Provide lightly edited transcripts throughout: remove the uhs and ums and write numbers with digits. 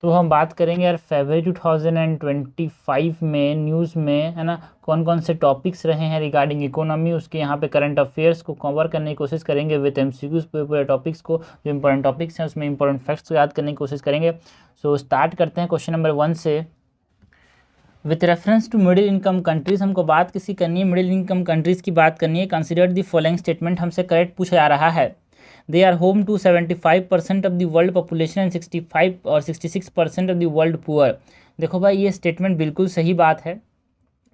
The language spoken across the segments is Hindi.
तो हम बात करेंगे यार फरवरी 2025 में न्यूज़ में, है ना, कौन कौन से टॉपिक्स रहे हैं रिगार्डिंग इकोनॉमी, उसके यहाँ पे करंट अफेयर्स को कवर करने की कोशिश करेंगे विद एमसीक्यूज पूरे टॉपिक्स को, जो इंपॉर्टेंट टॉपिक्स हैं उसमें इंपॉर्टेंट फैक्ट्स को याद करने की कोशिश करेंगे। सो स्टार्ट करते हैं क्वेश्चन नंबर 1 से। With reference to middle income countries, हमको बात किसी करनी है, मिडिल इनकम कंट्रीज की बात करनी है। कंसिडर द फॉलोइंग स्टेटमेंट, हमसे करेक्ट पूछा जा रहा है। They are home to 75% of the world population and 65 और 66% ऑफ द वर्ल्ड पुअर। देखो भाई, ये स्टेटमेंट बिल्कुल सही बात है।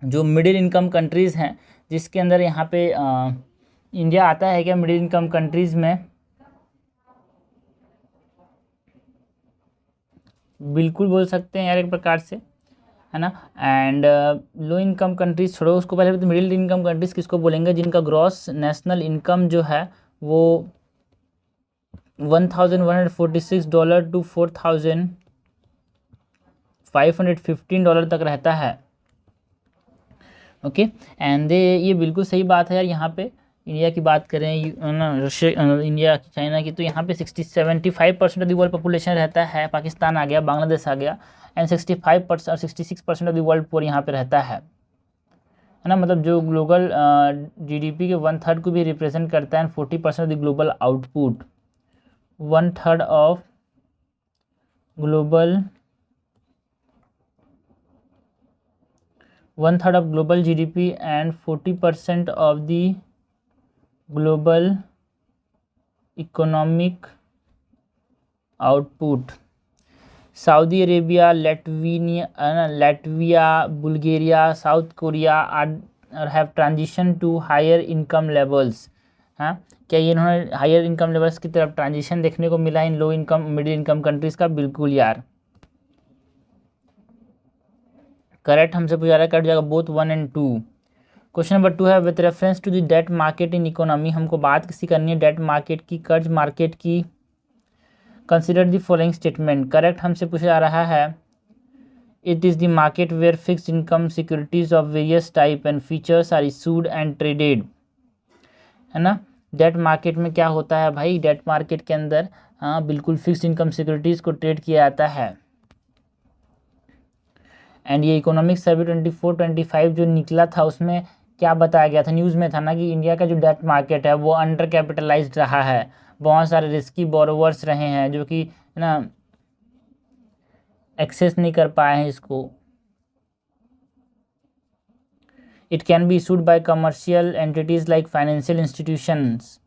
जो मिडिल इनकम कंट्रीज़ हैं, जिसके अंदर यहाँ पे इंडिया आता है क्या मिडिल इनकम कंट्रीज़ में? बिल्कुल बोल सकते हैं यार एक प्रकार से, है ना। एंड लो इनकम कंट्रीज छोड़ो उसको, पहले तो मिडिल इनकम कंट्रीज किसको बोलेंगे? जिनका ग्रॉस नेशनल इनकम जो है वो $1,146 टू $4,515 तक रहता है। ओके, एंड ये बिल्कुल सही बात है यार। यहाँ पे इंडिया की बात करें ना, रशिया, इंडिया की, चाइना की, तो यहाँ पे 75% ऑफ द वर्ल्ड पॉपुलेशन रहता है। पाकिस्तान आ गया, बांग्लादेश आ गया, एंड 65% और 66% ऑफ द वर्ल्ड पुअर यहाँ पे रहता है ना। मतलब जो ग्लोबल जीडीपी के 1/3 को भी रिप्रेजेंट करता है, 40% of the global output, 1/3 of global 1/3 of global GDP and 40% of the global economic output. Saudi Arabia, Latvia, Bulgaria, South Korea have transitioned to higher income levels. हाँ, क्या ये इन्होंने हायर इनकम लेवल्स की तरफ ट्रांजिशन देखने को मिला in low income middle income countries का? बिल्कुल यार, करेक्ट हमसे पूछा रहा है, कट जाएगा बोथ 1 और 2। क्वेश्चन नंबर 2 है with reference to the debt market in economy, हमको बात किसी करनी है डेट मार्केट की, कर्ज मार्केट की। Consider the following statement, correct हमसे पूछा जा रहा है। It is the market where fixed income securities of various type and features are issued and traded, है ना। डेट मार्केट में क्या होता है भाई? डेट मार्केट के अंदर हाँ बिल्कुल फिक्स्ड इनकम सिक्योरिटीज़ को ट्रेड किया जाता है। एंड ये इकोनॉमिक सर्वे 24-25 जो निकला था उसमें क्या बताया गया था? न्यूज़ में था ना कि इंडिया का जो डेट मार्केट है वो अंडर कैपिटलाइज्ड रहा है, बहुत सारे रिस्की बोरोवर्स रहे हैं जो कि ना एक्सेस नहीं कर पाए हैं इसको। It can be issued bye commercial entities like financial institutions,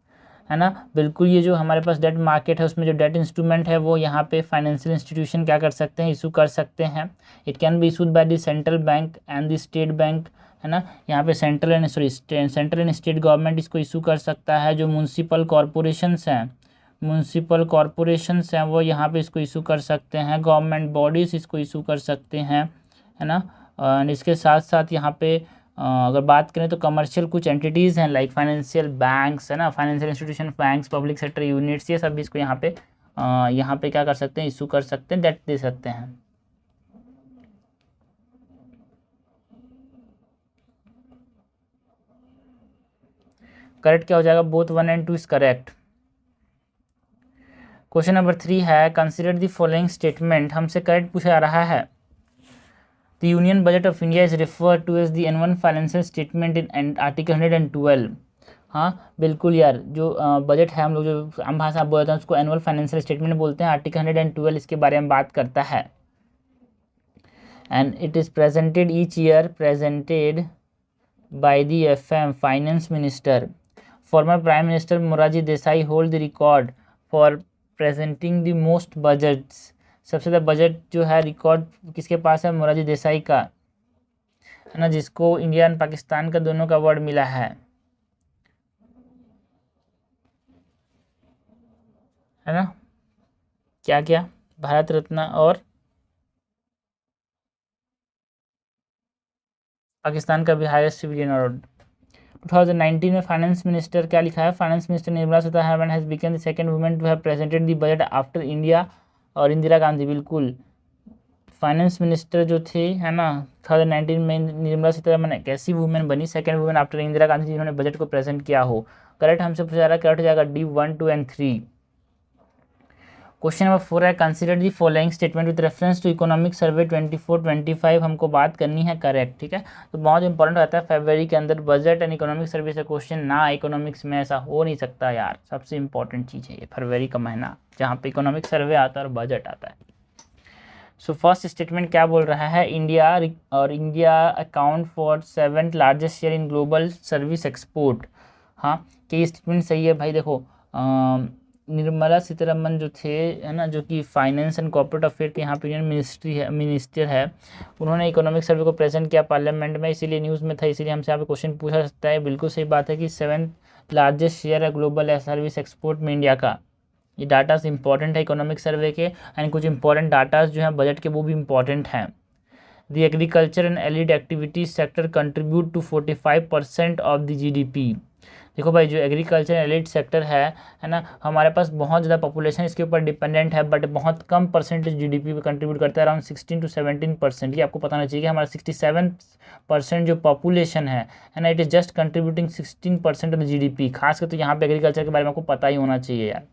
है ना। बिल्कुल, ये जो हमारे पास डेट मार्केट है उसमें जो डेट इंस्ट्रूमेंट है वो यहाँ पे फाइनेंशियल इंस्टीट्यूशन क्या कर सकते हैं? इशू कर सकते हैं। It can be issued by the central bank and the state bank, है ना। यहाँ पे सेंट्रल एंड स्टेट गवर्नमेंट इसको इशू कर सकता है। जो म्यूनसिपल कॉरपोरेशंस हैं वो यहाँ पे इसको इशू कर सकते हैं। गवर्नमेंट बॉडीज़ इसको इशू कर सकते हैं, है ना। और इसके साथ साथ यहाँ पे अगर बात करें तो कमर्शियल कुछ एंटिटीज़ हैं लाइक फाइनेंशियल बैंक्स, है ना, financial institution, banks, public sector units, ये सब भी इसको यहाँ पे क्या कर सकते हैं? इशू कर सकते हैं, डेट दे सकते हैं। करेक्ट क्या हो जाएगा? बोथ 1 और 2 इज करेक्ट। क्वेश्चन नंबर 3 है कंसिडर द फॉलोइंग स्टेटमेंट, हमसे करेक्ट पूछा जा रहा है। The Union Budget of India is referred to as the annual financial statement in Article 112। हाँ बिल्कुल यार, जो बजट है हम लोग जो आम भाषा बोलते हैं उसको एनुअल फाइनेंशियल स्टेटमेंट बोलते हैं। आर्टिकल 112 इसके बारे में बात करता है। And it is presented each year by the FM finance minister. Former prime minister Morarji Desai hold the record for presenting the most budgets. सबसे ज़्यादा बजट जो है रिकॉर्ड किसके पास है? मोरारजी देसाई का, है ना, जिसको इंडिया और पाकिस्तान का दोनों का अवार्ड मिला है ना। क्या क्या? भारत रत्न और पाकिस्तान का भी हाईएस्ट सिविलियन अवार्ड। 2019 में फाइनेंस मिनिस्टर क्या लिखा है? Finance minister Nirmala Sitharaman has become the second women to have presented the budget after India और इंदिरा गांधी। बिल्कुल, फाइनेंस मिनिस्टर जो थे, है ना, 2019 में निर्मला सीतारमण एक ऐसी वुमेन बनी, second women after Indira Gandhi जिन्होंने बजट को प्रेजेंट किया हो। करेक्ट हमसे पूछा जा रहा है, करेक्ट हो जाएगा D 1, 2 और 3। क्वेश्चन नंबर 4 है consider the following statement with reference to economic survey 24-25 हमको बात करनी है करेक्ट, ठीक है। तो बहुत इंपॉर्टेंट रहता है फरवरी के अंदर बजट एंड इकोनॉमिक सर्वे से क्वेश्चन ना, इकोनॉमिक्स में ऐसा हो नहीं सकता यार, सबसे इंपॉर्टेंट चीज़ है ये फरवरी का महीना जहाँ पे इकोनॉमिक सर्वे आता है और बजट आता है। सो फर्स्ट स्टेटमेंट क्या बोल रहा है, India account for 7th largest share in global service export. हाँ, कि ये स्टेटमेंट सही है भाई। देखो निर्मला सीतारमन जो थे, है ना, जो कि फाइनेंस एंड कॉर्पोरेट अफेयर के यहाँ पे यूनियन मिनिस्टर है, उन्होंने इकोनॉमिक सर्वे को प्रेजेंट किया पार्लियामेंट में, इसीलिए न्यूज़ में था, इसीलिए हमसे यहाँ पे क्वेश्चन पूछा सकता है। बिल्कुल सही बात है कि 7th लार्जेस्ट शेयर है ग्लोबल सर्विस एक्सपोर्ट में इंडिया का। ये डाटास इंपॉर्टेंट है इकोनॉमिक सर्वे के, एंड कुछ इंपॉर्टेंट डाटास जो हैं बजट के वो भी इंपॉर्टेंट हैं। The agriculture and allied activities sector contribute to 45% of the GDP. देखो भाई, जो एग्रीकल्चर एंड एलिड सेक्टर है ना, हमारे पास बहुत ज़्यादा पॉपुलेशन इसके ऊपर डिपेंडेंट है, बट बहुत कम परसेंटेज जीडीपी पे कंट्रीब्यूट करता है, अराउंड 16 to 17%। ये आपको पता होना चाहिए कि हमारा 67% जो पॉपुलेशन है ना, it is just contributing 16% of the GDP. खासकर तो यहाँ पे एग्रीकल्चर के बारे में आपको पता ही होना चाहिए यार।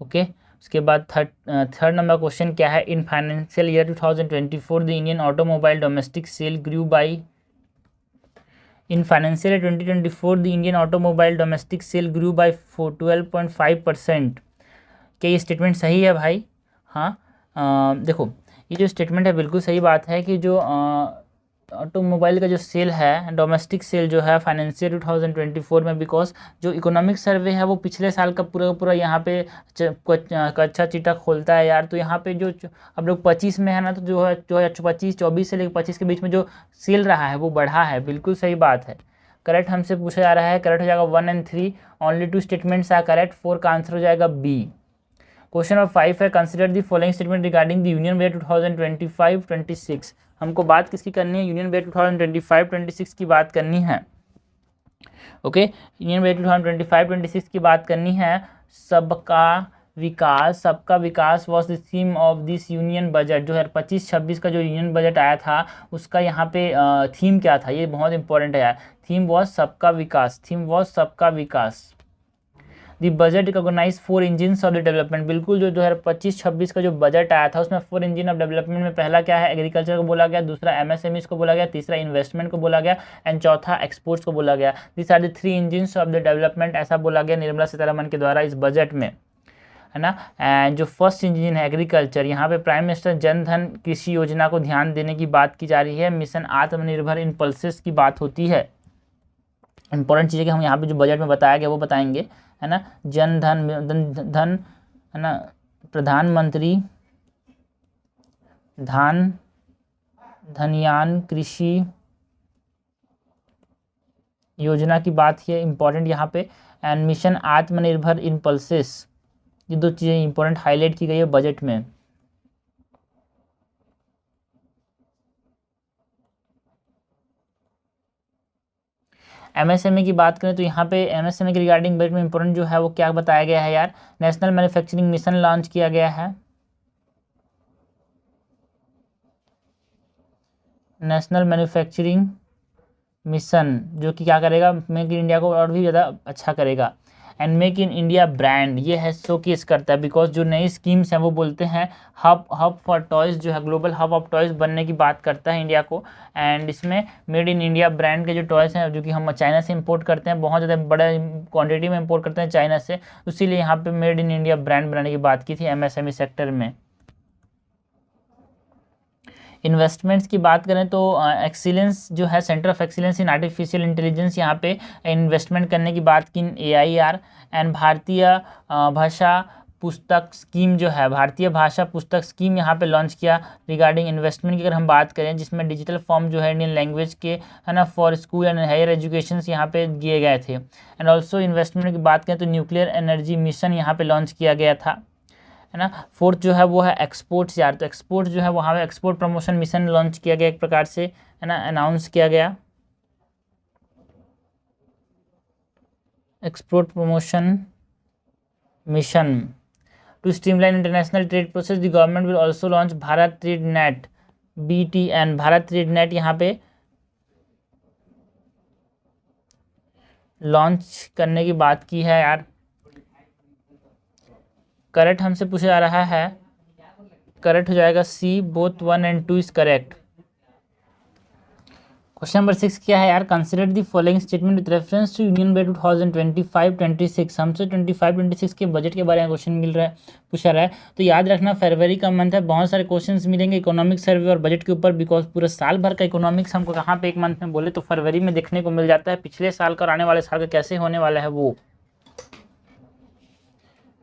ओके, उसके बाद थर्ड नंबर क्वेश्चन क्या है, in financial year 2024 the Indian automobile domestic sale grew by, in financial year 2024 the Indian automobile domestic sale grew by 12.5%। क्या ये स्टेटमेंट सही है भाई? हाँ, देखो ये जो स्टेटमेंट है बिल्कुल सही बात है कि जो ऑटोमोबाइल का जो सेल है, डोमेस्टिक सेल जो है फाइनेंशियल 2024 में, बिकॉज जो इकोनॉमिक सर्वे है वो पिछले साल का पूरा यहाँ पे कच्चा चिट्ठा खोलता है यार। तो यहाँ पे जो अब लोग 25 में है ना, तो जो है 24 से लेकर 25 के बीच में जो सेल रहा है वो बढ़ा है, बिल्कुल सही बात है। करेक्ट हमसे पूछा जा रहा है, करेक्ट हो जाएगा 1 and 3, only 2 statements are correct, 4 का आंसर हो जाएगा बी। क्वेश्चन नंबर 5 है consider the following statement regarding the union budget 2025-26। हमको बात किसकी करनी है, यूनियन बजट 2025-26 की बात करनी है। ओके, यूनियन बजट 2025-26 की बात करनी है। सबका विकास was the theme of this union budget. जो है 25-26 का जो यूनियन बजट आया था उसका यहाँ पे थीम क्या था, ये बहुत इंपॉर्टेंट है यार। थीम वॉज सबका विकास। The budget recognise 4 engines of the development. बिल्कुल, जो 2025-26 का जो बजट आया था उसमें 4 इंजिन ऑफ डेवलपमेंट में पहला क्या है, एग्रीकल्चर को बोला गया, दूसरा एमएसएमईज को बोला गया, तीसरा इन्वेस्टमेंट को बोला गया, एंड चौथा एक्सपोर्ट्स को बोला गया। This are the 3 engines of the development, ऐसा बोला गया निर्मला सीतारमन के द्वारा इस बजट में, है ना। एंड जो फर्स्ट इंजन है एग्रीकल्चर, यहाँ पे प्राइम मिनिस्टर जन धन कृषि योजना को ध्यान देने की बात की जा रही है। मिशन आत्मनिर्भर इन पल्सेस की बात होती है। इंपॉर्टेंट चीज़ है कि हम यहाँ पे जो बजट में बताया गया वो बताएंगे, है ना। जन धन है ना, प्रधानमंत्री धनयान कृषि योजना की बात है इंपॉर्टेंट यहाँ पे, एंड मिशन आत्मनिर्भर इन पल्सेस, ये 2 चीज़ें इंपॉर्टेंट हाईलाइट की गई है बजट में। एमएसएमई की बात करें तो यहाँ पे एमएसएमई के रिगार्डिंग बजट में इंपॉर्टेंट जो है वो क्या बताया गया है यार, नेशनल मैन्युफैक्चरिंग मिशन लॉन्च किया गया है। नेशनल मैन्युफैक्चरिंग मिशन जो कि क्या करेगा, मेक इन इंडिया को और भी ज़्यादा अच्छा करेगा। And make in India brand ये है शोकेस करता है, बिकॉज जो नई स्कीम्स हैं वो बोलते हैं हब फॉर टॉयज़, जो है ग्लोबल हब ऑफ टॉयज़ बनने की बात करता है इंडिया को। एंड इसमें मेड इन इंडिया ब्रांड के जो टॉयज़ हैं जो कि हम चाइना से इंपोर्ट करते हैं, बहुत ज़्यादा बड़ा क्वांटिटी में इंपोर्ट करते हैं चाइना से, इसीलिए यहाँ पे मेड इन इंडिया ब्रांड बनाने की बात की थी एमएसएमई सेक्टर में। इन्वेस्टमेंट्स की बात करें तो एक्सीलेंस जो है centre of excellence in artificial intelligence, यहाँ पे इन्वेस्टमेंट करने की बात की AIR। एंड भारतीय भाषा पुस्तक स्कीम जो है, भारतीय भाषा पुस्तक स्कीम यहाँ पे लॉन्च किया। रिगार्डिंग इन्वेस्टमेंट की अगर हम बात करें, जिसमें डिजिटल फॉर्म जो है इंडियन लैंग्वेज के, है ना, for school and higher education यहाँ पे दिए गए थे। एंड ऑल्सो इन्वेस्टमेंट की बात करें तो न्यूक्लियर एनर्जी मिशन यहाँ पे लॉन्च किया गया था, है ना। फोर्थ जो है वो है एक्सपोर्ट्स यार, तो एक्सपोर्ट जो है वहाँ पे एक्सपोर्ट प्रमोशन मिशन लॉन्च किया गया एक प्रकार से, है ना, अनाउंस किया गया export promotion mission. To streamline international trade process the government will also launch Bharat trade net BTN। Bharat trade net यहाँ पे लॉन्च करने की बात की है यार। करेक्ट हमसे पूछा जा रहा है, करेक्ट हो जाएगा C, both 1 and 2 is correct. Question number 6 क्या है यार, consider the following statement with reference to union budget 2025-26। हमसे 25-26 के बजट के बारे में क्वेश्चन मिल रहा है, पूछा रहा है। तो याद रखना फरवरी का मंथ है, बहुत सारे क्वेश्चंस मिलेंगे इकोनॉमिक सर्वे और बजट के ऊपर, बिकॉज पूरा साल भर का इकोनॉमिक्स हमको कहाँ पे एक मंथ में बोले तो फरवरी में देखने को मिल जाता है, पिछले साल का और आने वाले साल का कैसे होने वाला है वो।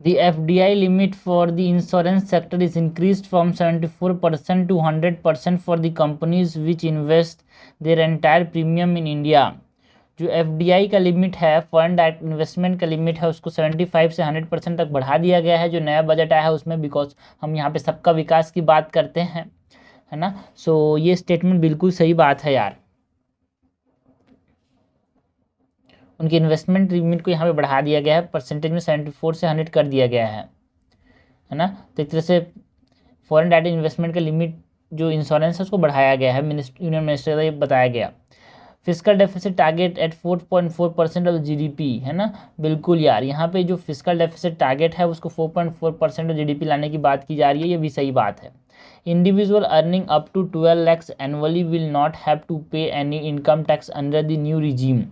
The FDI limit for the insurance sector is increased from 74% to 100% for the companies which invest their entire premium in India। जो FDI का लिमिट है, फंड इन्वेस्टमेंट का लिमिट है, उसको 75 से 100% तक बढ़ा दिया गया है जो नया बजट आया है उसमें, बिकॉज हम यहाँ पे सबका विकास की बात करते हैं, है ना। सो ये स्टेटमेंट बिल्कुल सही बात है यार, उनकी इन्वेस्टमेंट लिमिट को यहाँ पे बढ़ा दिया गया है, परसेंटेज में 74 से 100 कर दिया गया है ना। तो एक तरह से फॉरेन डायरेक्ट इन्वेस्टमेंट का लिमिट जो इंश्योरेंस है उसको बढ़ाया गया है, यूनियन मिनिस्टर का ये बताया गया। Fiscal deficit target at 4.4% of GDP, है ना। बिल्कुल यार, यहाँ पे जो फिस्कल डेफिसिट टारगेट है उसको 4.4% ऑफ GDP लाने की बात की जा रही है, ये भी सही बात है। Individual earning up to 12 lakhs annually will not have to pay any income tax under the new regime.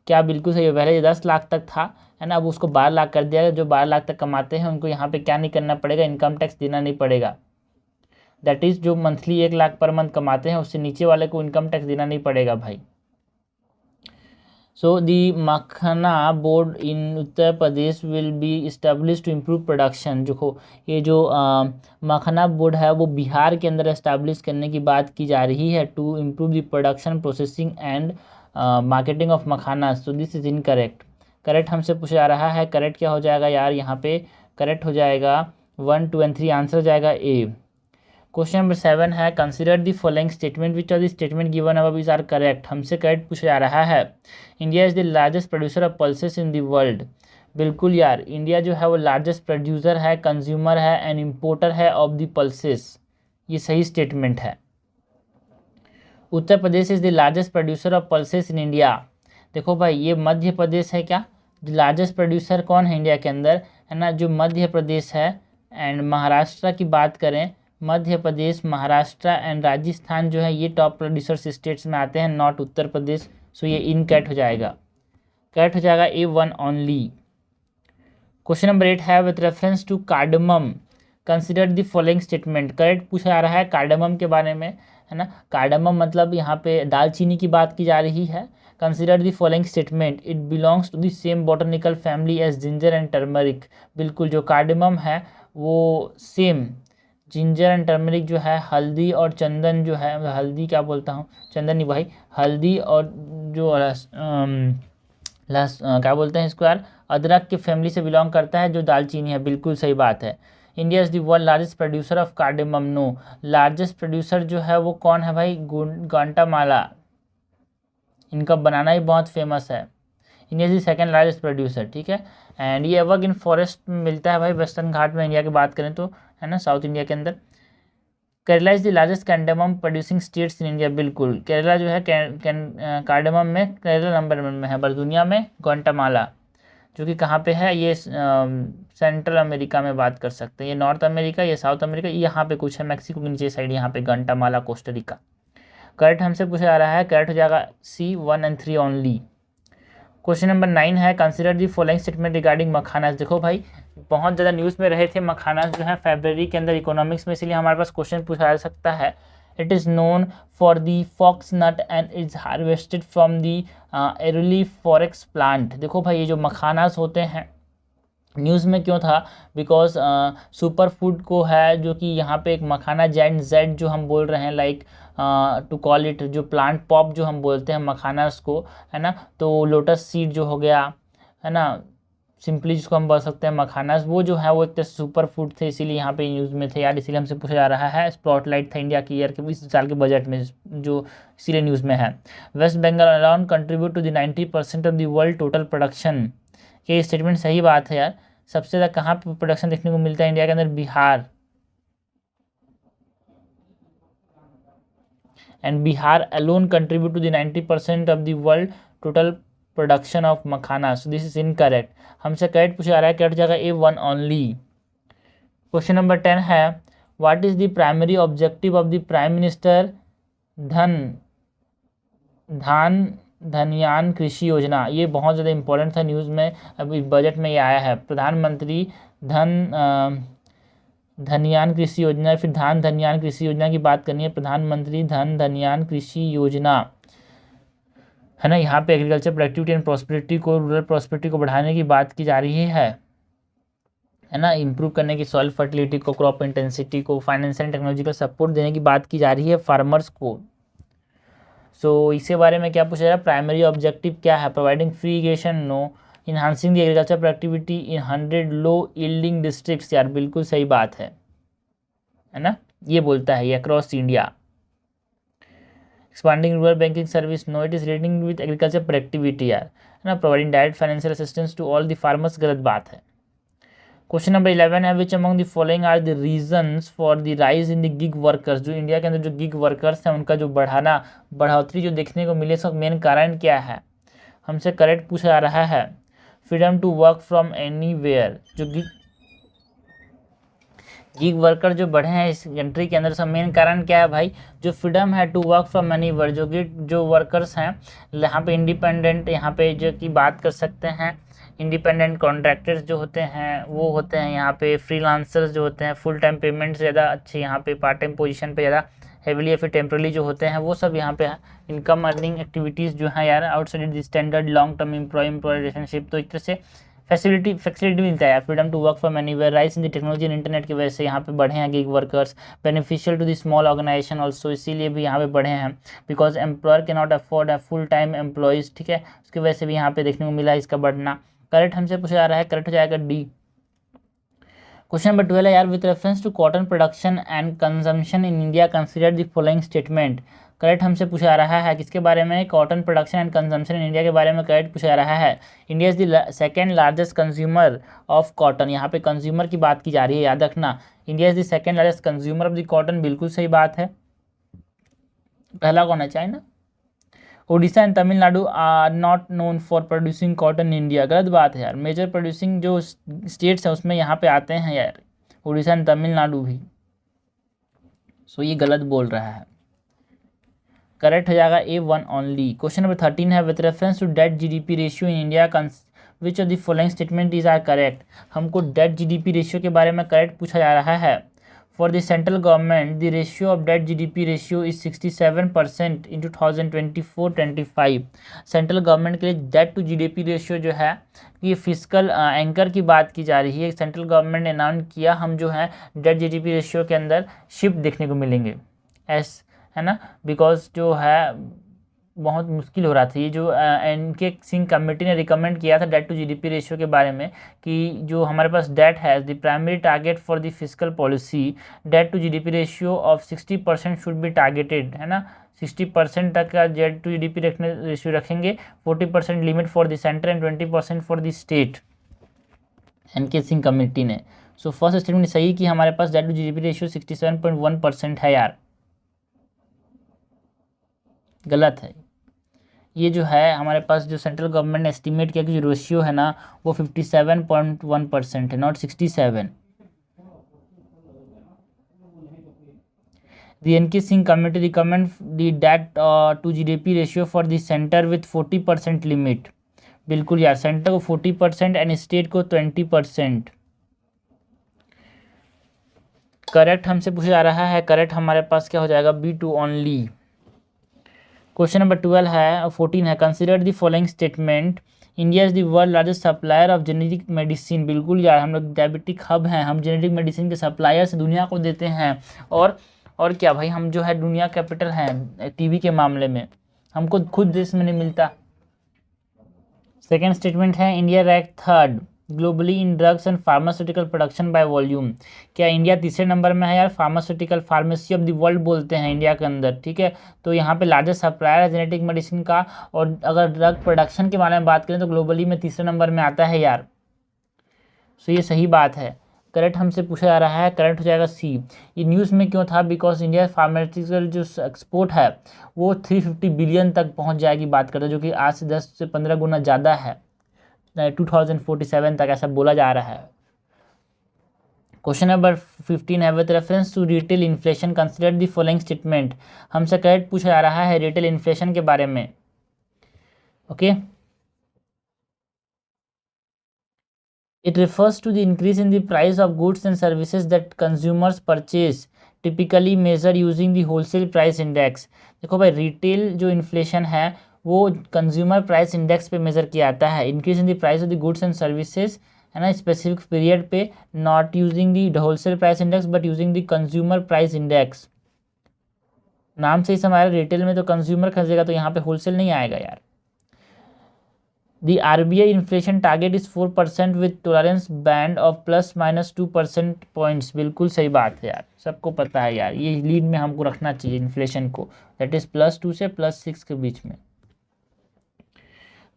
क्या बिल्कुल सही है, पहले ये 10 लाख तक था, है ना, अब उसको 12 लाख कर दिया गया। जो 12 लाख तक कमाते हैं उनको यहाँ पे क्या नहीं करना पड़ेगा, इनकम टैक्स देना नहीं पड़ेगा। दैट इज़ जो मंथली 1 लाख पर मंथ कमाते हैं उससे नीचे वाले को इनकम टैक्स देना नहीं पड़ेगा भाई। So the makhana board in Uttar Pradesh will be establish to improve production. जो ये जो मखाना बोर्ड है वो बिहार के अंदर इस्टेब्लिश करने की बात की जा रही है, to improve the production processing and marketing of makhana. So this is incorrect. Correct हमसे पूछा जा रहा है, करेक्ट क्या हो जाएगा यार, यहाँ पे करेक्ट हो जाएगा 1, 2 and 3, आंसर हो जाएगा ए। क्वेश्चन नंबर 7 है, consider the following statement which are the statement given above is are correct. हमसे करेक्ट पूछा जा रहा है, India is the largest producer of pulses in the world. बिल्कुल यार, इंडिया जो है वो लार्जेस्ट प्रोड्यूसर है, कंज्यूमर है एंड इम्पोर्टर है ऑफ द पल्सेस, ये सही स्टेटमेंट है। Uttar Pradesh is the largest producer of pulses in India. देखो भाई, ये मध्य प्रदेश है क्या, लार्जेस्ट प्रोड्यूसर कौन है इंडिया के अंदर, है ना, जो मध्य प्रदेश है। एंड महाराष्ट्र की बात करें, मध्य प्रदेश, महाराष्ट्र एंड राजस्थान जो है ये टॉप प्रोड्यूसर्स स्टेट्स में आते हैं, नॉट उत्तर प्रदेश। सो ये इन कैट हो जाएगा, कैट हो जाएगा A1 ओनली। क्वेश्चन नंबर 8 है, with reference to cardamom consider the following statement. Correct पूछा जा रहा है कार्डमम के बारे में, है ना। कार्डमम मतलब यहाँ पे दालचीनी की बात की जा रही है। Consider the following statement, it belongs to the same botanical family as ginger and turmeric. बिल्कुल, जो कार्डमम है वो सेम जिंजर एंड टर्मरिक जो है, हल्दी और चंदन जो है, हल्दी क्या बोलता हूँ, चंदन नहीं भाई, हल्दी और जो क्या बोलते हैं इसको यार, अदरक के फैमिली से बिलोंग करता है जो दालचीनी है। बिल्कुल सही बात है। India is the world largest producer of cardamom. No, largest producer जो है वो कौन है भाई, ग्वाटेमाला, इनका बनाना ही बहुत फेमस है। India is the second largest producer, ठीक है। एंड ये एवरग्रीन फॉरेस्ट में मिलता है भाई, वेस्टर्न घाट में इंडिया की बात करें तो, है ना, साउथ इंडिया के अंदर। Kerala is the largest cardamom producing states in India. बिल्कुल, केरला जो है कार्डेमम में केरला नंबर में है, पर दुनिया में ग्वाटेमाला, जो कि कहाँ पे है, ये सेंट्रल अमेरिका में बात कर सकते हैं, ये नॉर्थ अमेरिका, ये साउथ अमेरिका, यहाँ पे कुछ है मैक्सिको के नीचे साइड, यहाँ पे ग्वाटेमाला, कोस्टारिका। करेक्ट हमसे पूछा जा रहा है, करेक्ट हो जाएगा C1 and 3 only. Question number 9 है, consider the following statement regarding makhanas. देखो भाई, बहुत ज़्यादा न्यूज़ में रहे थे मखानास जो है फरवरी के अंदर इकोनॉमिक्स में, इसलिए हमारे पास क्वेश्चन पूछा जा सकता है। It is known for the fox nut and is harvested from the euryale ferox plant. देखो भाई, ये जो मखानास होते हैं न्यूज़ में क्यों था, बिकॉज सुपर फूड को है, जो कि यहाँ पे एक मखाना जेड जो हम बोल रहे हैं, लाइक टू कॉल इट, जो प्लांट पॉप जो हम बोलते हैं मखानास को, है ना। तो लोटस सीड जो हो गया, है ना, सिंपली जिसको हम बोल सकते हैं मखानास, वो जो है वो एक तरह सुपर फूड थे, इसीलिए यहाँ पे न्यूज़ में थे यार, इसीलिए हमसे पूछा जा रहा है। स्पॉटलाइट था इंडिया की ईयर के इस साल के बजट में, जो इसीलिए न्यूज़ में है। West Bengal alone contribute to the 90% of the world total production. ये स्टेटमेंट सही बात है यार। सबसे ज़्यादा कहाँ पे प्रोडक्शन देखने को मिलता है इंडिया के अंदर, Bihar. And Bihar alone contribute to the 90% of the world total production of makhana. So this is incorrect. हमसे करेक्ट पूछा जा रहा है, करेक्ट जगह A1 ओनली। क्वेश्चन नंबर 10 है what is the primary objective of the prime minister Dhanyan Krishi Yojana. ये बहुत ज़्यादा इंपॉर्टेंट था, न्यूज़ में अभी बजट में ये आया है। प्रधानमंत्री धनयान कृषि योजना, फिर धनयान कृषि योजना की बात करनी है। प्रधानमंत्री धनयान कृषि योजना है ना, यहाँ पे एग्रीकल्चर प्रोडक्टिविटी एंड प्रॉस्पेरिटी को, रूरल प्रॉस्पेरिटी को बढ़ाने की बात की जा रही है ना, इंप्रूव करने की सॉइल फर्टिलिटी को, क्रॉप इंटेंसिटी को, फाइनेंशियल एंड टेक्नोलॉजिकल सपोर्ट देने की बात की जा रही है फार्मर्स को। सो इसके बारे में क्या पूछा जा रहा है, प्राइमरी ऑब्जेक्टिव क्या है, providing free irrigation, no, enhancing the agriculture productivity in 100 low yielding districts, यार बिल्कुल सही बात है ना, ये बोलता है ये across India. Expanding rural banking service, no, it is relating with agriculture productivity, यार है ना, providing direct financial assistance to all the farmers, गलत बात है। क्वेश्चन नंबर 11 है which among the following are the reasons for the rise in the gig workers. जो इंडिया के अंदर जो गिग वर्कर्स हैं उनका जो बढ़ोतरी जो देखने को मिले, इसका मेन कारण क्या है, हमसे करेक्ट पूछा जा रहा है। Freedom to work from anywhere, जो गिग वर्कर जो बढ़े हैं इस कंट्री के अंदर, उसका मेन कारण क्या है भाई, जो फ्रीडम है टू वर्क फ्रॉम एनीवेयर, जो वर्कर्स हैं यहाँ पे इंडिपेंडेंट, यहाँ पे जो की बात कर सकते हैं, इंडिपेंडेंट कॉन्ट्रैक्टर्स जो होते हैं वो होते हैं यहाँ पे, फ्रीलांसर्स जो होते हैं, फुल टाइम पेमेंट से ज़्यादा अच्छे यहाँ पे पार्ट टाइम पोजीशन पे ज़्यादा हेविली या फिर टेम्परली जो होते हैं, वो सब यहाँ पे इनकम अर्निंग एक्टिविटीज़ जो है यार outside the standard long term employ relationship, तो एक तरह से फैसिलिटी मिलता है, freedom to work from anywhere, rise in the technology and internet की वजह से यहाँ पे बढ़े हैं gig workers, beneficial to the small organization also, इसीलिए भी यहाँ पे बढ़े हैं, बिकॉज एम्प्लॉयर के not afford a full time employees, ठीक है, उसकी वजह से भी यहाँ पे देखने को मिला इसका बढ़ना। करेक्ट हमसे पूछा जा रहा है, करेक्ट हो जाएगा डी। क्वेश्चन नंबर 12 है यार with reference to cotton production and consumption in India consider the following statement. Correct हमसे पूछा जा रहा है किसके बारे में, cotton production and consumption in India के बारे में करेक्ट पूछा जा रहा है। India is the second largest consumer of cotton, यहाँ पे कंज्यूमर की बात की जा रही है, याद रखना, India is the second largest consumer of the cotton, बिल्कुल सही बात है। पहला कौन है, China. Odisha and Tamil Nadu are not known for producing cotton in India, गलत बात है यार, मेजर प्रोड्यूसिंग जो स्टेट्स हैं उसमें यहाँ पे आते हैं यार ओडिशा एंड तमिलनाडु भी, सो ये गलत बोल रहा है, करेक्ट हो जाएगा A1 ओनली। क्वेश्चन नंबर 13 है with reference to debt GDP ratio in India which of the following statement is are correct. हमको डेट जीडीपी रेशियो के बारे में करेक्ट पूछा जा रहा है। For the central government the ratio of debt GDP ratio is 67% in 2024-25। Central government के लिए डेट टू जीडीपी रेशियो जो है ये फिजिकल एंकर की बात की जा रही है, सेंट्रल गवर्नमेंट ने अनाउंस किया, हम जो है डेट जीडीपी रेशियो के अंदर शिफ्ट देखने को मिलेंगे है ना, बिकॉज जो है बहुत मुश्किल हो रहा था, ये जो एनके सिंह कमेटी ने रिकमेंड किया था डेट टू जीडीपी रेशियो के बारे में कि जो हमारे पास डेट है the primary target for the physical policy, debt to GDP ratio of 60% should be targeted, है ना, 60% तक का डेट टू जीडीपी रेशियो रखेंगे, 40% limit for the center and 20% for the state, N K Singh committee ने। सो फर्स्ट स्टेटमेंट सही कि हमारे पास डेट टू जीडीपी रेशियो 67.1% है यार, गलत है, ये जो है हमारे पास जो सेंट्रल गवर्नमेंट ने एस्टिमेट किया कि जो रेशियो है ना वो 57.1% है, not 67। The NK Singh committee recommend the debt to GDP ratio for the center with 40% limit, बिल्कुल यार, सेंटर को 40% एंड स्टेट को 20%। करेक्ट हमसे पूछा जा रहा है, करेक्ट हमारे पास क्या हो जाएगा, B2 ओनली। क्वेश्चन नंबर 14 है consider the following statement, India is the world largest supplier of genetic medicine, बिल्कुल यार, हम लोग डायबिटिक हब हैं, हम जेनेटिक मेडिसिन के सप्लायर्स दुनिया को देते हैं, और क्या भाई, हम जो है दुनिया कैपिटल हैं टीबी के मामले में, हमको खुद देश में नहीं मिलता। सेकेंड स्टेटमेंट है India rank third globally in drugs and pharmaceutical production by volume, क्या इंडिया तीसरे नंबर में है यार, pharmaceutical pharmacy of the world बोलते हैं इंडिया के अंदर, ठीक है, तो यहाँ पे लार्जेस्ट सप्लायर है जेनेटिक मेडिसिन का, और अगर ड्रग प्रोडक्शन के बारे में बात करें तो ग्लोबली में तीसरे नंबर में आता है यार, सो ये सही बात है, करेक्ट हमसे पूछा जा रहा है, करेक्ट हो जाएगा सी। ये न्यूज़ में क्यों था, बिकॉज इंडिया फार्मास्यूटिकल जो एक्सपोर्ट है वो 350 बिलियन तक पहुँच जाएगी बात करते हैं, जो कि आज से 10 से 15 गुना ज़्यादा है, 2047 तक ऐसा बोला जा रहा है। क्वेश्चन नंबर 15 है, with reference to retail inflation consider the following statement. हमसे करेक्ट पूछा जा रहा है रिटेल इन्फ्लेशन के बारे में। Okay, it refers to the increase in the price of goods and services that consumers purchase, typically measured using the wholesale price index। देखो भाई, रिटेल जो इन्फ्लेशन है वो कंज्यूमर प्राइस इंडेक्स पे मेजर किया जाता है। Increase in the price of the goods and services, है ना, स्पेसिफिक पीरियड पे, not using the wholesale price index but using the consumer price index. नाम से ही हमारा रिटेल में तो कंज्यूमर खरीदेगा, तो यहाँ पे होलसेल नहीं आएगा यार। The RBI inflation target is 4% with tolerance band of ±2% points। बिल्कुल सही बात है यार, सबको पता है यार, ये लीड में हमको रखना चाहिए इन्फ्लेशन को, दैट इज +2 से +6 के बीच में।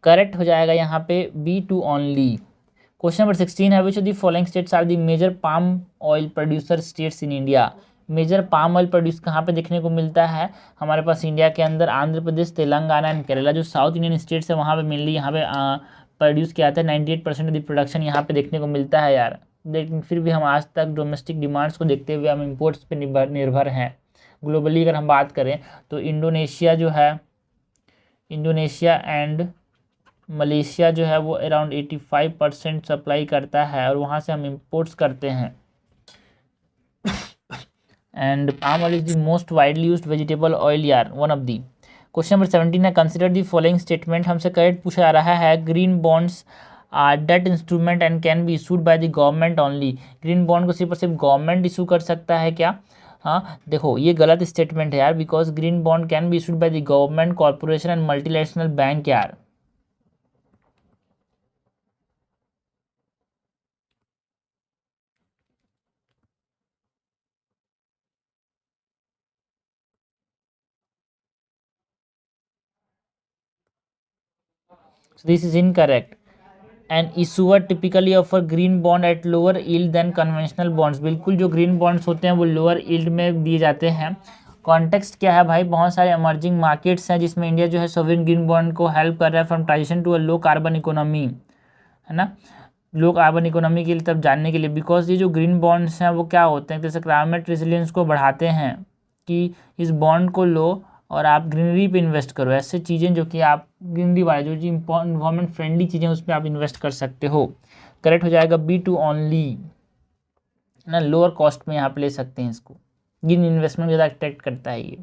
करेक्ट हो जाएगा यहाँ पे B2 ओनली। क्वेश्चन नंबर 16 है, which of the following states are the major palm oil producer states in India. Major palm oil produce कहाँ पे देखने को मिलता है हमारे पास इंडिया के अंदर? आंध्र प्रदेश, तेलंगाना एंड केरला। जो साउथ इंडियन स्टेट्स है वहाँ पे मेनली यहाँ पे प्रोड्यूस किया जाता है। 98% ऑफ द प्रोडक्शन यहाँ पे देखने को मिलता है यार। लेकिन फिर भी हम आज तक डोमेस्टिक डिमांड्स को देखते हुए हम इम्पोर्ट्स पे निर्भर हैं। ग्लोबली अगर हम बात करें तो इंडोनेशिया जो है, इंडोनेशिया एंड मलेशिया जो है वो अराउंड 85% सप्लाई करता है और वहाँ से हम इम्पोर्ट्स करते हैं। And palm oil is the most widely used vegetable oil यार, one of the. Question number 17 है, कंसिडर द फॉलोइंग स्टेटमेंट। हमसे करेक्ट पूछा जा रहा है, green bonds are debt instrument and can be issued by the government only. Green bond को सिर्फ और सिर्फ गवर्नमेंट इशू कर सकता है क्या? हाँ, देखो ये गलत स्टेटमेंट है यार, because green bond can be issued by the government, corporation and multinational bank यार। So this is incorrect. An issuer typically offer green bond at lower yield than conventional bonds। बिल्कुल, जो ग्रीन बॉन्ड्स होते हैं वो लोअर यील्ड में दिए जाते हैं। कॉन्टेक्स्ट क्या है भाई? बहुत सारे इमर्जिंग मार्केट्स हैं जिसमें इंडिया जो है सोवरेन ग्रीन बॉन्ड को हेल्प कर रहा है from transition to a low carbon economy, है ना, लो कार्बन इकोनॉमी के लिए तब जानने के लिए। बिकॉज ये जो ग्रीन बॉन्ड्स हैं वो क्या होते हैं, जैसे क्लाइमेट रेजिलियंस को बढ़ाते हैं कि इस बॉन्ड को लो और आप ग्रीनरी पे इन्वेस्ट करो। ऐसे चीज़ें जो कि आप ग्रीनरी वाले जो चीज़ इन्वायरमेंट फ्रेंडली चीज़ें उस पर आप इन्वेस्ट कर सकते हो। करेक्ट हो जाएगा B2 ओनली, ना, लोअर कॉस्ट में यहाँ पे ले सकते हैं इसको। ग्रीन इन्वेस्टमेंट ज़्यादा अट्रैक्ट करता है ये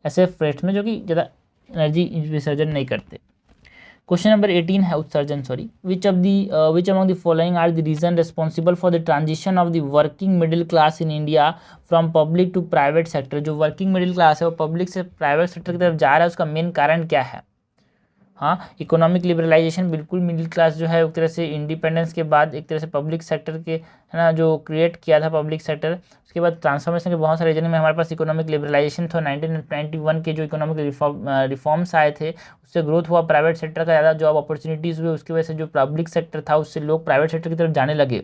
ऐसे फ्रेट्स में जो कि ज़्यादा एनर्जी विसर्जन नहीं करते। क्वेश्चन नंबर 18 है, उत्सर्जन sorry. Which among the following are the reason responsible for the transition of the working middle class in India from public to private sector. जो वर्किंग मिडिल क्लास है वो पब्लिक से प्राइवेट सेक्टर की तरफ जा रहा है, उसका मेन कारण क्या है? हाँ, इकोनॉमिक लिबरलाइजेशन। बिल्कुल, मिडिल क्लास जो है एक तरह से इंडिपेंडेंस के बाद एक तरह से पब्लिक सेक्टर के, है ना, जो क्रिएट किया था पब्लिक सेक्टर, उसके बाद ट्रांसफॉर्मेशन के बहुत सारे रीजन में हमारे पास इकोनॉमिक लिबरलाइजेशन था। 1991 के जो इकोनॉमिक रिफॉर्म्स आए थे उससे ग्रोथ हुआ, प्राइवेट सेक्टर का ज़्यादा जॉब अपॉर्चुनिटीज़ हुए, उसकी वजह से जो पब्लिक सेक्टर था उससे लोग प्राइवेट सेक्टर की तरफ जाने लगे।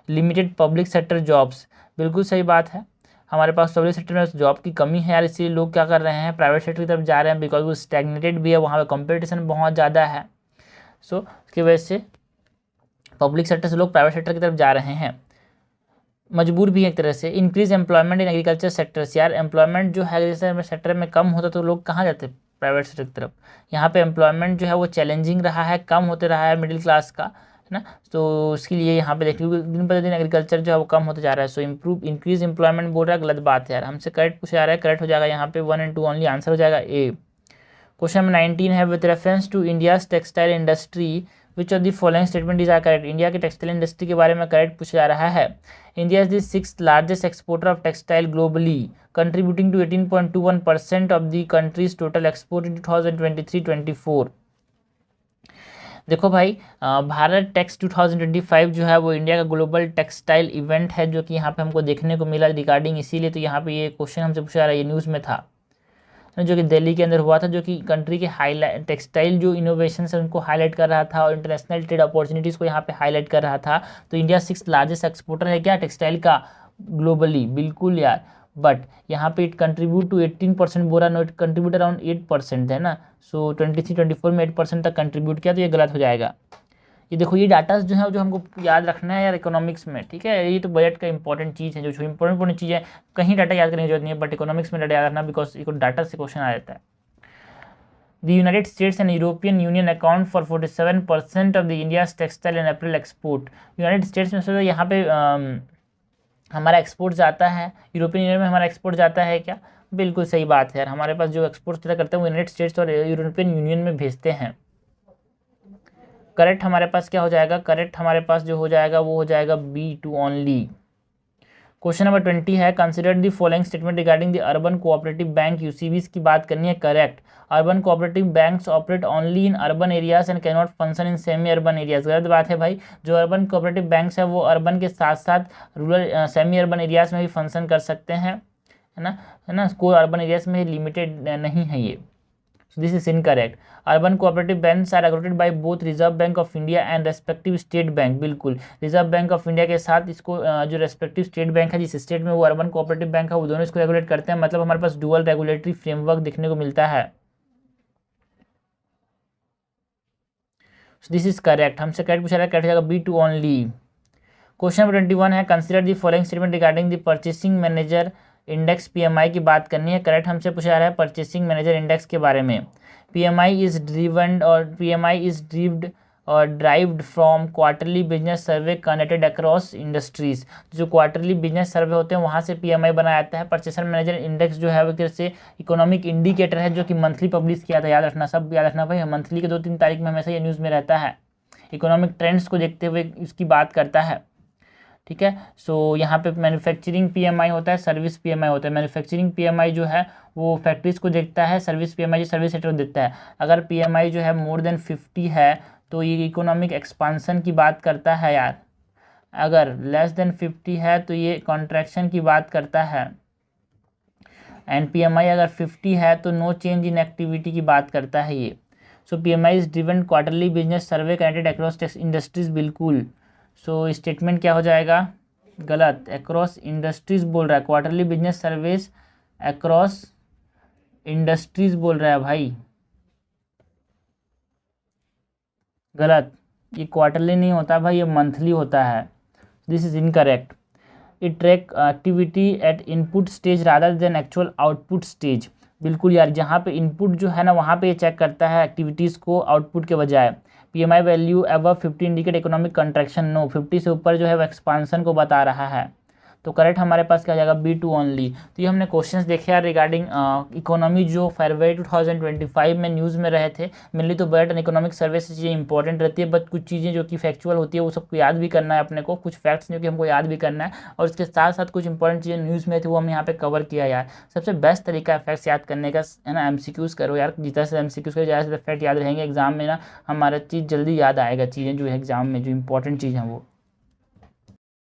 लिमिटेड पब्लिक सेक्टर जॉब्स, बिल्कुल सही बात है। हमारे पास पब्लिक सेक्टर में जॉब की कमी है यार, इसलिए लोग क्या कर रहे हैं, प्राइवेट सेक्टर की तरफ जा रहे हैं, बिकॉज वो स्टैग्नेटेड भी है, वहाँ पे कंपटीशन बहुत ज़्यादा है। सो उसकी वजह से पब्लिक सेक्टर से लोग प्राइवेट सेक्टर की तरफ जा रहे हैं, मजबूर भी है एक तरह से। Increase employment in agriculture sectors, यार एम्प्लॉयमेंट जो है जैसे सेक्टर में कम होता तो लोग कहाँ जाते? प्राइवेट सेक्टर की तरफ। यहाँ पे एम्प्लॉयमेंट जो है वो चैलेंजिंग रहा है, कम होते रहा है मिडिल क्लास का, है ना, तो उसके लिए यहाँ पे देखिए दिन प्रतिदिन एग्रीकल्चर जो है वो कम होते जा रहा है। सो इंक्रीज एम्प्लॉयमेंट बोल रहा है, गलत बात है यार। हमसे करेक्ट पूछा जा रहा है, करेक्ट हो जाएगा यहाँ पे 1 और 2 ओनली, आंसर हो जाएगा ए। क्वेश्चन नंबर 19 है, with reference to India's textile industry which of the following statement is are correct. India के टेक्सटाइल इंडस्ट्री के बारे में करेक्ट पूछा जा रहा है। India is the 6th largest exporter of textile globally, contributing to 18.21% of the country's total export in 2023-24। देखो भाई, भारत टेक्स 2025 जो है वो इंडिया का ग्लोबल टेक्सटाइल इवेंट है, जो कि यहाँ पे हमको देखने को मिला रिगार्डिंग, इसीलिए तो यहाँ पे ये क्वेश्चन हमसे पूछा जा रहा है, ये न्यूज़ में था, जो कि दिल्ली के अंदर हुआ था, जो कि कंट्री के हाईलाइट टेक्सटाइल जो इनोवेशन है उनको हाईलाइट कर रहा था और इंटरनेशनल ट्रेड अपॉर्चुनिटीज़ को यहाँ पे हाईलाइट कर रहा था। तो इंडिया 6th लार्जेस्ट एक्सपोर्टर है क्या टेक्सटाइल का ग्लोबली? बिल्कुल यार, बट यहाँ पे इट कंट्रीब्यूट टू 18%, बोरा नो, इट कंट्रीब्यूट अराउंड 8%, है ना। सो 23-24 में 8% तक कंट्रीब्यूट किया, तो ये गलत हो जाएगा। ये देखो ये डाटा जो है जो हमको याद रखना है यार इकोनॉमिक्स में, ठीक है। ये तो बजट का इंपॉर्टेंट चीज़ है, जो इंपॉर्टेंट चीज़ है, कहीं डाटा याद करने की जरूरत नहीं है, बट इकोनॉमिक्स में डाटा याद रखना, बिकॉज ये डाटा से क्वेश्चन आ जाता है। The United States and European Union account for 47% of the India's textile and apparel export। United states में से यहाँ पे हमारा एक्सपोर्ट जाता है, यूरोपियन यूनियन में हमारा एक्सपोर्ट जाता है क्या? बिल्कुल सही बात है यार, हमारे पास जो एक्सपोर्ट करते हैं वो यूनाइटेड स्टेट्स और यूरोपियन यूनियन में भेजते हैं। करेक्ट हमारे पास क्या हो जाएगा? करेक्ट हमारे पास जो हो जाएगा वो हो जाएगा B2 ओनली। क्वेश्चन नंबर 20 है, consider the following statement regarding the urban cooperative bank UCBs की बात करनी है। Correct, urban cooperative banks operate only in urban areas and can not function in semi urban areas. गलत बात है भाई, जो अर्बन कोऑपरेटिव बैंक्स है वो अर्बन के साथ साथ रूरल सेमी अर्बन एरियाज में भी फंक्शन कर सकते हैं, है ना, कोई अर्बन एरियाज में लिमिटेड नहीं है ये। So this is incorrect. Urban cooperative banks are regulated by both Reserve Bank of India and respective state bank। बिल्कुल, रिजर्व बैंक ऑफ इंडिया के साथ इसको जो रेस्पेक्टिव स्टेट बैंक है, जिस स्टेट में वो अर्बन कोऑपरेटिव बैंक है, वो दोनों इसको रेगुलेट करते हैं। मतलब हमारे पास डुअल रेगुलेटरी फ्रेमवर्क देखने को मिलता है। दिस इज करेक्ट, हमसे करेक्ट पूछा रहा है, करेक्ट जाएगा B2 ओनली। क्वेश्चन नंबर 21 है, consider the following statement regarding the purchasing manager index PMI की बात करनी है। करेक्ट हमसे पूछा रहा है परचेसिंग मैनेजर इंडेक्स के बारे में। PMI इज ड्रीव्ड और derived from quarterly business survey conducted across industries. जो क्वार्टरली बिजनेस सर्वे होते हैं वहाँ से PMI बनाया जाता है। परचेसर मैनेजर इंडेक्स जो है वो एक तरह से इकोनॉमिक इंडिकेटर है, जो कि मंथली पब्लिश किया था। याद रखना, सब याद रखना भाई, मंथली के 2-3 तारीख में हमेशा ये न्यूज़ में रहता है। इकोनॉमिक ट्रेंड्स को देखते हुए इसकी बात करता है, ठीक है। सो यहाँ पे मैन्युफैक्चरिंग PMI होता है, सर्विस PMI होता है। मैन्युफैक्चरिंग PMI जो है वो फैक्ट्रीज को देखता है, सर्विस PMI जो सर्विस सेक्टर को देखता है। अगर PMI जो है मोर देन 50 है तो ये इकोनॉमिक एक्सपांसन की बात करता है यार। अगर लेस देन 50 है तो ये कॉन्ट्रैक्शन की बात करता है। एंड PMI अगर 50 है तो नो चेंज इन एक्टिविटी की बात करता है ये। सो PMI is driven quarterly business survey connected across industries. बिल्कुल, सो स्टेटमेंट क्या हो जाएगा? गलत, अक्रॉस इंडस्ट्रीज बोल रहा है, quarterly business service across industries बोल रहा है भाई, गलत। ये क्वार्टरली नहीं होता भाई, ये मंथली होता है। This is incorrect. It track activity at input stage rather than actual output stage. बिल्कुल यार, जहाँ पे इनपुट जो है ना वहाँ पे ये चेक करता है एक्टिविटीज़ को आउटपुट के बजाय। PMI value above 50 indicate economic contraction. No, 50 से ऊपर जो है वो एक्सपांसन को बता रहा है। तो करेक्ट हमारे पास क्या जाएगा? B2 only. तो ये हमने क्वेश्चंस देखे यार रिगार्डिंग इकोनॉमी, जो फरवरी 2025 में न्यूज़ में रहे थे। मेनली तो बजट एंड इकोनॉमिक सर्वे से चीज़ें इंपॉर्टेंट रहती है, बट कुछ चीज़ें जो कि फैक्चुअल होती है वो सबको याद भी करना है अपने को, कुछ फैक्ट्स जो कि हमको याद भी करना है, और इसके साथ साथ कुछ इंपॉर्टेंट चीज़ें न्यूज़ में थी वो हमने यहाँ पे कवर किया यार। सबसे बेस्ट तरीका है फैक्ट्स याद करने का, है ना, MCQs करो यार। जितना से MCQs करो ज़्यादा से फैक्ट याद रहेंगे एग्जाम में ना, हमारा चीज़ जल्दी याद आएगा, चीज़ें जो है एग्जाम में जो इंपॉर्टेंट चीज़ है वो।